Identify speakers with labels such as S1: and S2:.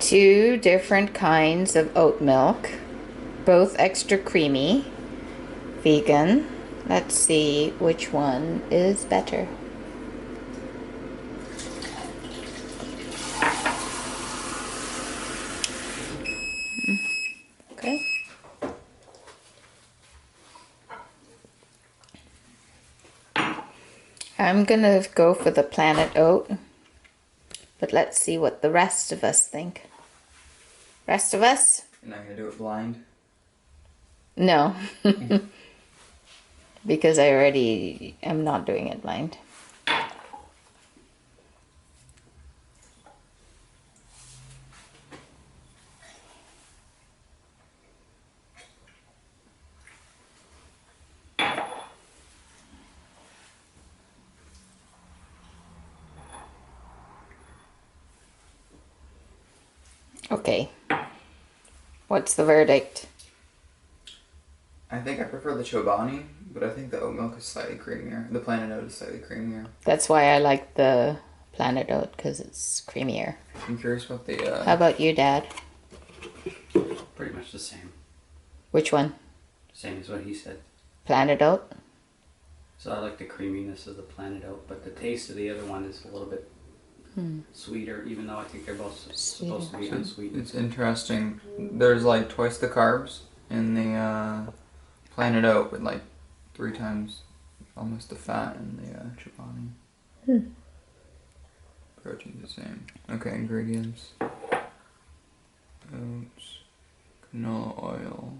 S1: two different kinds of oat milk, both extra creamy, vegan. Let's see which one is better. Okay. I'm gonna go for the Planet Oat, but let's see what the rest of us think. Rest of us?
S2: You're not gonna do it blind?
S1: No. Because I already am not doing it blind. Okay. What's the verdict?
S2: I think I prefer the Chobani, but I think the oat milk is slightly creamier. The Planet Oat is slightly creamier.
S1: That's why I like the Planet Oat, because it's creamier.
S2: I'm curious what the...
S1: How about you, Dad?
S3: Pretty much the same.
S1: Which one?
S3: Same as what he said.
S1: Planet Oat?
S3: So I like the creaminess of the Planet Oat, but the taste of the other one is a little bit sweeter, even though I think they're both supposed to be unsweetened.
S2: It's interesting. There's like twice the carbs in the Planet Oat, with like 3 times almost the fat in the Chobani. Protein's the same. Okay, ingredients. Oats, canola oil,